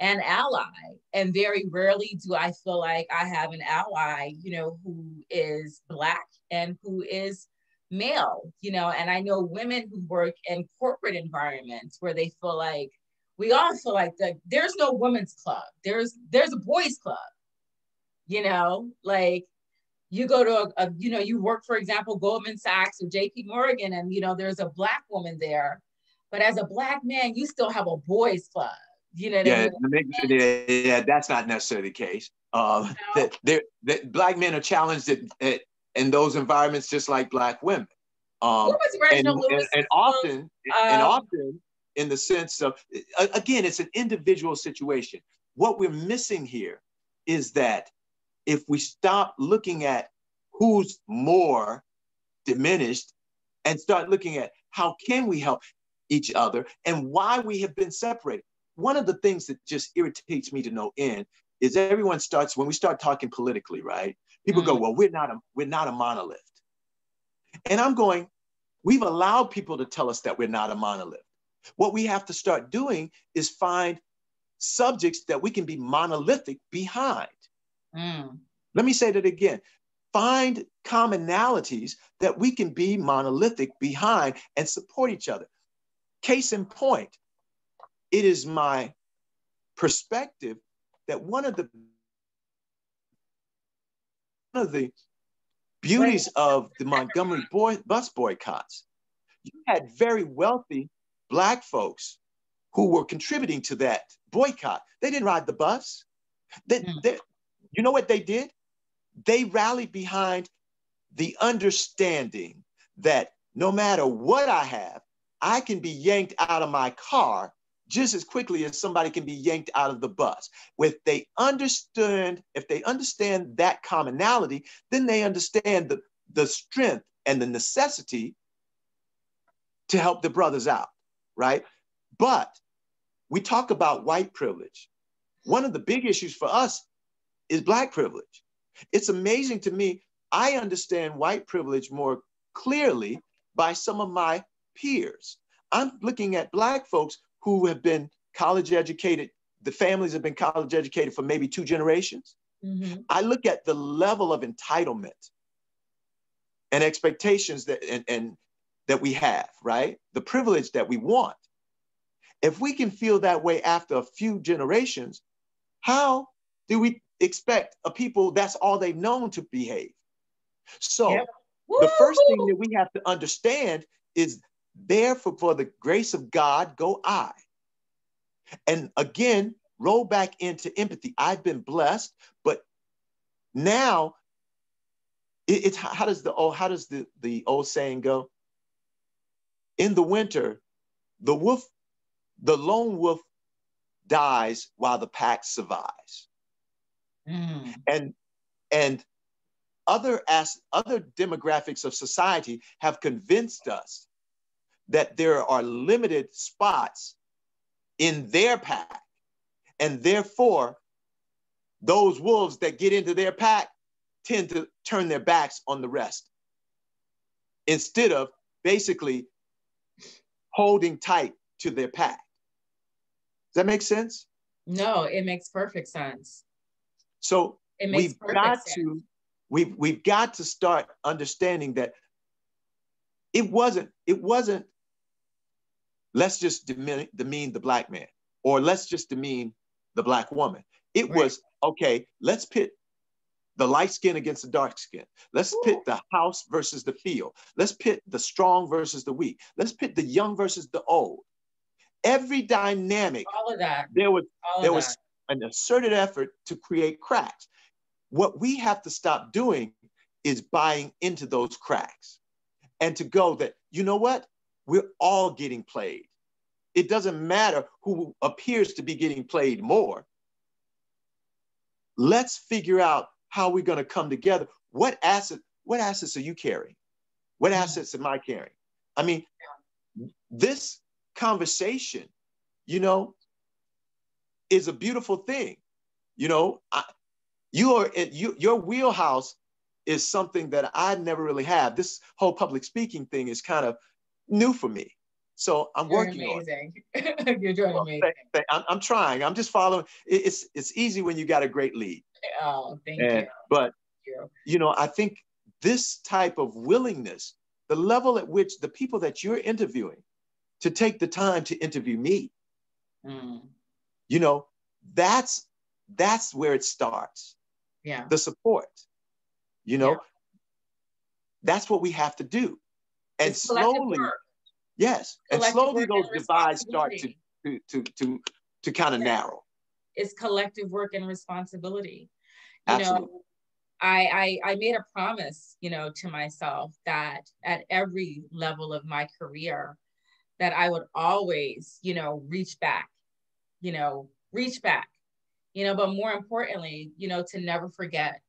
an ally, and very rarely do I feel like I have an ally, you know, who is Black and who is male, you know. And I know women who work in corporate environments where they feel like, we all feel like there's no women's club, there's a boys club, you know. Like, you go to you know, you work, for example, Goldman Sachs or JP Morgan, and, you know, there's a Black woman there, but as a Black man, you still have a boys club. You know what I mean? Yeah, that's not necessarily the case. That Black men are challenged in those environments just like Black women. And often in the sense of, again, it's an individual situation. What we're missing here is that if we stop looking at who's more diminished and start looking at how can we help each other and why we have been separated. One of the things that just irritates me to no end is everyone starts, when we start talking politically, right? People go, well, we're not a monolith. And I'm going, we've allowed people to tell us that we're not a monolith. What we have to start doing is find subjects that we can be monolithic behind. Let me say that again. Find commonalities that we can be monolithic behind and support each other. Case in point, it is my perspective that one of the beauties of the Montgomery bus boycotts, you had very wealthy Black folks who were contributing to that boycott. They didn't ride the bus. You know what they did? They rallied behind the understanding that no matter what I have, I can be yanked out of my car just as quickly as somebody can be yanked out of the bus. If they understand that commonality, then they understand the strength and the necessity to help the brothers out, right? But we talk about white privilege. One of the big issues for us is Black privilege. It's amazing to me. I understand white privilege more clearly by some of my peers. I'm looking at Black folks who have been college educated. The families have been college educated for maybe 2 generations. Mm-hmm. I look at the level of entitlement and expectations that we have, right? The privilege that we want. If we can feel that way after a few generations, how do we expect a people that's all they've known to behave? So the first thing that we have to understand is, therefore, for the grace of God, go I. And again, roll back into empathy. I've been blessed, but now it's how does the old saying go? In the winter, the lone wolf dies while the pack survives. And other demographics of society have convinced us that there are limited spots in their pack, and therefore those wolves that get into their pack tend to turn their backs on the rest, instead of basically holding tight to their pack. Does that make sense? No, it makes perfect sense. So we've got to start understanding that it wasn't, let's just demean the Black man, or let's just demean the Black woman. It was, okay, let's pit the light skin against the dark skin. Let's pit the house versus the field. Let's pit the strong versus the weak. Let's pit the young versus the old. Every dynamic, all of that. There was an asserted effort to create cracks. What we have to stop doing is buying into those cracks, and to go that, you know what? We're all getting played. It doesn't matter who appears to be getting played more. Let's figure out how we're going to come together. What assets are you carrying? What assets am I carrying? I mean, this conversation, is a beautiful thing. Your wheelhouse is something that I never really have. This whole public speaking thing is kind of new for me. So I'm working amazing. On it. You're doing amazing. I'm trying. I'm just following. It's easy when you got a great lead. Oh, thank you. But, I think this type of willingness, the level at which the people that you're interviewing to take the time to interview me, that's where it starts. Yeah. The support, that's what we have to do. And it's slowly, yes, and slowly those divides start to kind of narrow. It's collective work and responsibility. Absolutely. I made a promise, to myself that at every level of my career, that I would always, reach back, but more importantly, to never forget,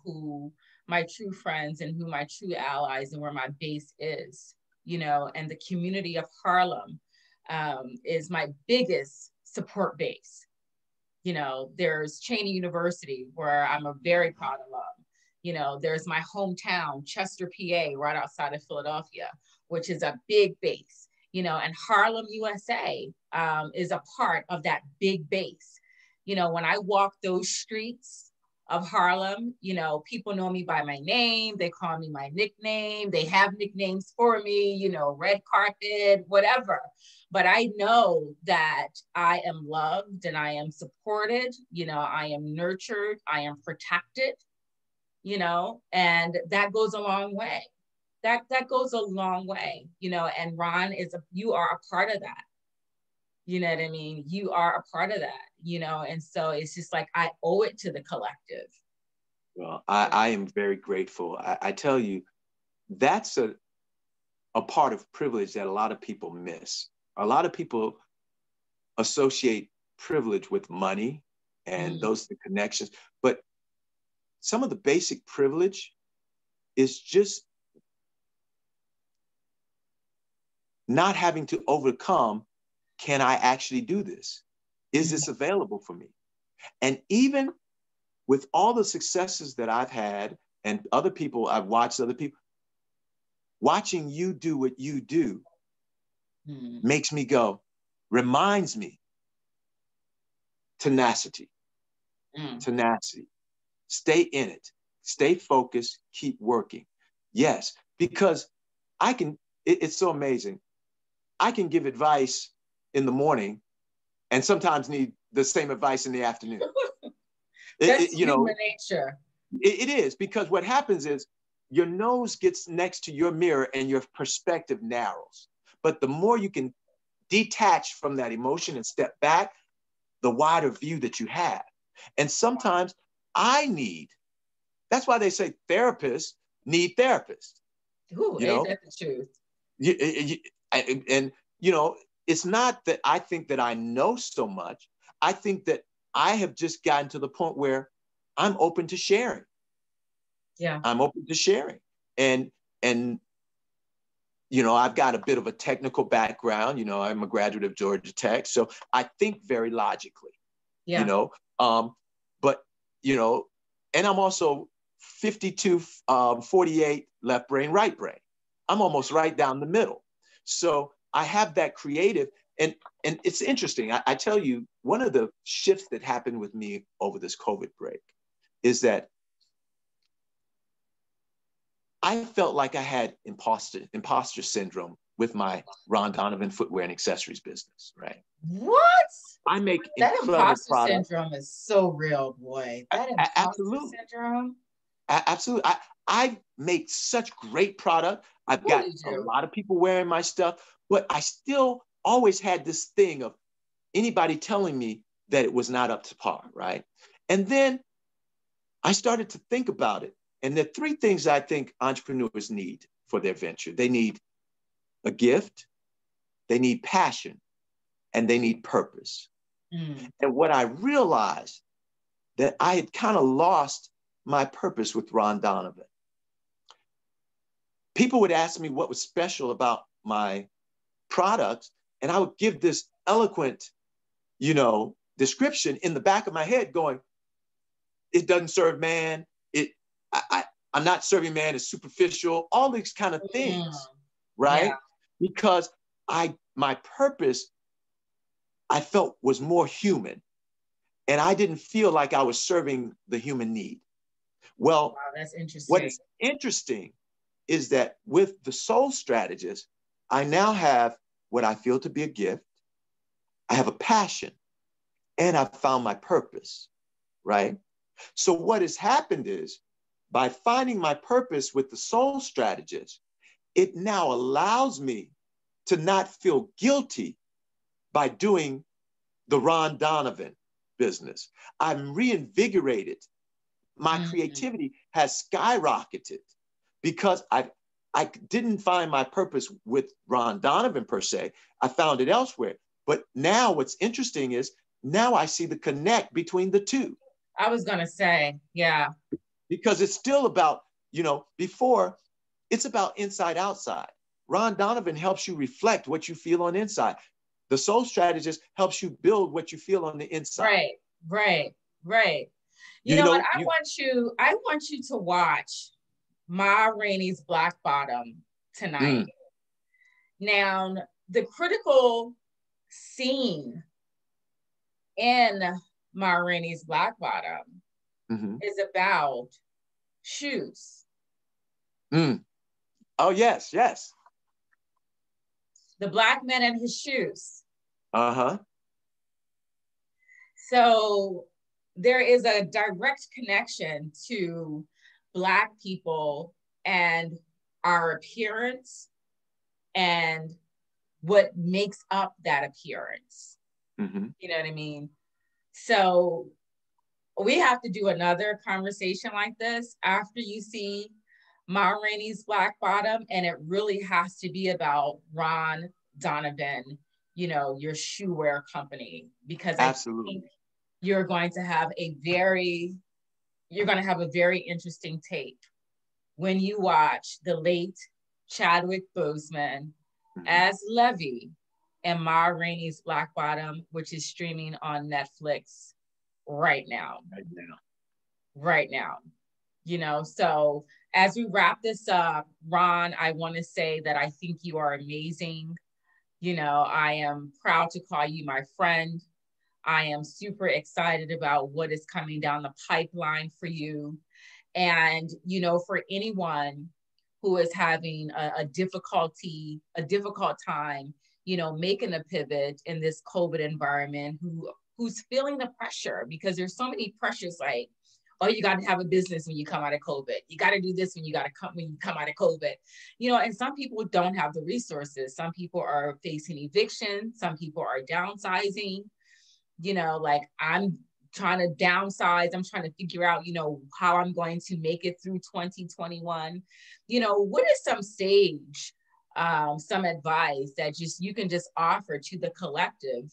who my true friends and who my true allies and where my base is, and the community of Harlem is my biggest support base. There's Cheney University, where I'm a very proud alum. There's my hometown, Chester, PA, right outside of Philadelphia, which is a big base, and Harlem, USA is a part of that big base. When I walk those streets of Harlem, people know me by my name. They call me my nickname. They have nicknames for me, red carpet, whatever. But I know that I am loved and I am supported, I am nurtured, I am protected, and that goes a long way. That goes a long way, and Ron, you are a part of that. You know what I mean? You are a part of that, and so it's just like, I owe it to the collective. Well, I am very grateful. I tell you, that's a part of privilege that a lot of people miss. A lot of people associate privilege with money and those connections, but some of the basic privilege is just not having to overcome, can I actually do this? Is this available for me? And even with all the successes that I've had and other people, I've watched other people, watching you do what you do makes me go, reminds me, tenacity, tenacity. Stay in it, stay focused, keep working. Yes, because it's so amazing. I can give advice in the morning and sometimes need the same advice in the afternoon. That's human nature. It is, because what happens is your nose gets next to your mirror and your perspective narrows. But the more you can detach from that emotion and step back, the wider view that you have. And sometimes that's why they say therapists need therapists. Ooh, ain't that the truth? And, it's not that I think that I know so much. I think that I have just gotten to the point where I'm open to sharing. Yeah. I'm open to sharing. And I've got a bit of a technical background. I'm a graduate of Georgia Tech. So I think very logically. Yeah. But, and I'm also 52, 48 left brain, right brain. I'm almost right down the middle. So I have that creative, and it's interesting. I tell you, one of the shifts that happened with me over this COVID break is that I felt like I had imposter syndrome with my Ron Donovan footwear and accessories business, right? What? I make that incredible imposter products. syndrome is so real, boy. That imposter syndrome. Absolutely. I make such great product. I've got a lot of people wearing my stuff, but I still always had this thing of anybody telling me that it was not up to par, right? And then I started to think about it. And there are three things I think entrepreneurs need for their venture. They need a gift, they need passion, and they need purpose. And what I realized, that I had kind of lost my purpose with Ron Donovan. People would ask me what was special about my products, and I would give this eloquent, description in the back of my head going, it doesn't serve man. I'm not serving man, it's superficial, all these kind of things, right? Yeah. Because my purpose, I felt was more human. And I didn't feel like I was serving the human need. Well, wow, that's interesting. What is interesting is that with the Soul Strategist, I now have what I feel to be a gift. I have a passion, and I've found my purpose, right? So what has happened is, by finding my purpose with the Soul Strategist, it now allows me to not feel guilty by doing the Ron Donovan business. I'm reinvigorated. My creativity has skyrocketed because I didn't find my purpose with Ron Donovan per se. I found it elsewhere. But now what's interesting is now I see the connect between the two. I was going to say, yeah. Because it's still about, before it's about inside outside. Ron Donovan helps you reflect what you feel on the inside. The Soul Strategist helps you build what you feel on the inside. Right. You know what? I want you to watch Ma Rainey's Black Bottom tonight. Now, the critical scene in Ma Rainey's Black Bottom is about shoes. Oh, yes. The Black man and his shoes. Uh-huh. So there is a direct connection to Black people and our appearance and what makes up that appearance. You know what I mean? So we have to do another conversation like this after you see Ma Rainey's Black Bottom, and it really has to be about Ron Donovan, your shoe wear company, because Absolutely. I think you're going to have a very interesting take when you watch the late Chadwick Boseman as Levy in Ma Rainey's Black Bottom, which is streaming on Netflix right now. Right now. You know, so as we wrap this up, Ron, I want to say that I think you are amazing. You know, I am proud to call you my friend. I am super excited about what is coming down the pipeline for you. And, you know, for anyone who is having a difficult time, you know, making a pivot in this COVID environment, who's feeling the pressure, because there's so many pressures, like, oh, you got to have a business when you come out of COVID. You got to do this when you come out of COVID. You know, and some people don't have the resources. Some people are facing eviction. Some people are downsizing. You know, like, I'm trying to downsize. I'm trying to figure out, you know, how I'm going to make it through 2021. You know, what is some sage, some advice that you can just offer to the collective,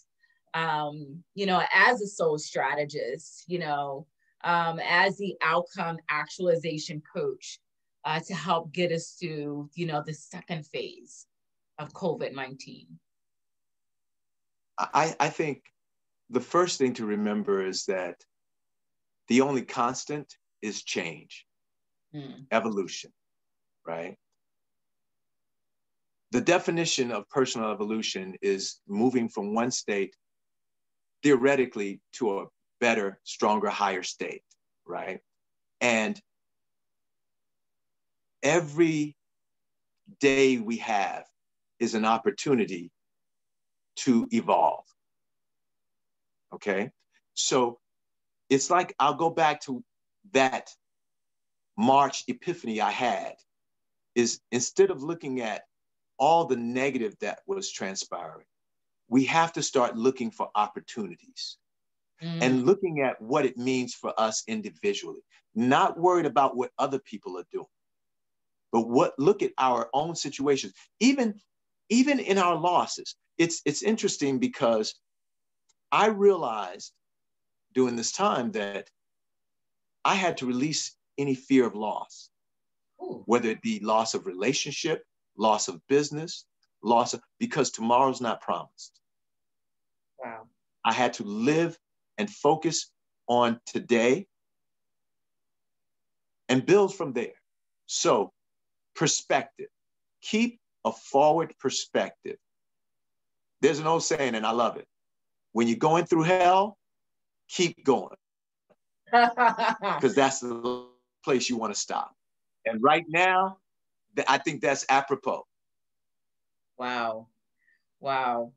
you know, as a soul strategist, you know, as the outcome actualization coach, to help get us to, you know, the second phase of COVID-19? I think the first thing to remember is that the only constant is change, evolution, right? The definition of personal evolution is moving from one state theoretically to a better, stronger, higher state, right? And every day we have is an opportunity to evolve. Okay, so it's like, I'll go back to that March epiphany I had, is instead of looking at all the negative that was transpiring, we have to start looking for opportunities and looking at what it means for us individually, not worried about what other people are doing, but look at our own situations, even in our losses. It's interesting because I realized during this time that I had to release any fear of loss, whether it be loss of relationship, loss of business, because tomorrow's not promised. Wow. I had to live and focus on today and build from there. So, perspective, keep a forward perspective. There's an old saying, and I love it. When you're going through hell, keep going. Because that's the place you want to stop. And right now, I think that's apropos. Wow. Wow.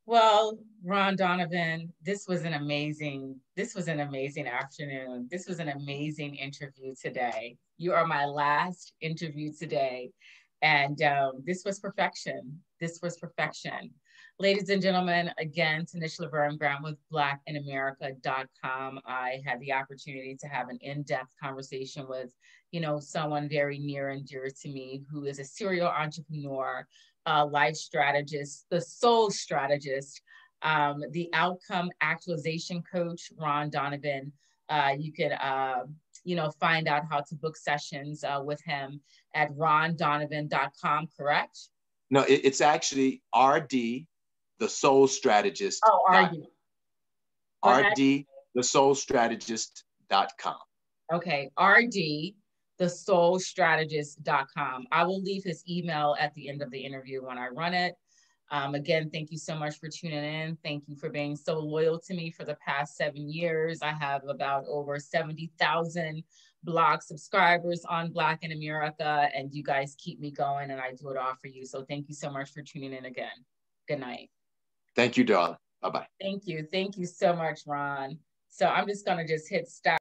Well, Ron Donovan, this was an amazing afternoon. This was an amazing interview today. You are my last interview today. And this was perfection. This was perfection. Ladies and gentlemen, again, Tanisha Laverne Grant with blackinamerica.com. I had the opportunity to have an in-depth conversation with, you know, someone very near and dear to me, who is a serial entrepreneur, life strategist, the soul strategist, the outcome actualization coach, Ron Donovan. You can, you know, find out how to book sessions with him at rondonovan.com, correct? No, it's actually RD, the soul strategist. Oh, RD. RD, the soul strategist.com. Okay, RD, thesoulstrategist.com. I will leave his email at the end of the interview when I run it. Again, thank you so much for tuning in. Thank you for being so loyal to me for the past 7 years. I have about over 70,000 blog subscribers on Black in America, and you guys keep me going, and I do it all for you. So thank you so much for tuning in again. Good night. Thank you, darling. Bye-bye. Thank you. Thank you so much, Ron. So I'm just going to hit stop.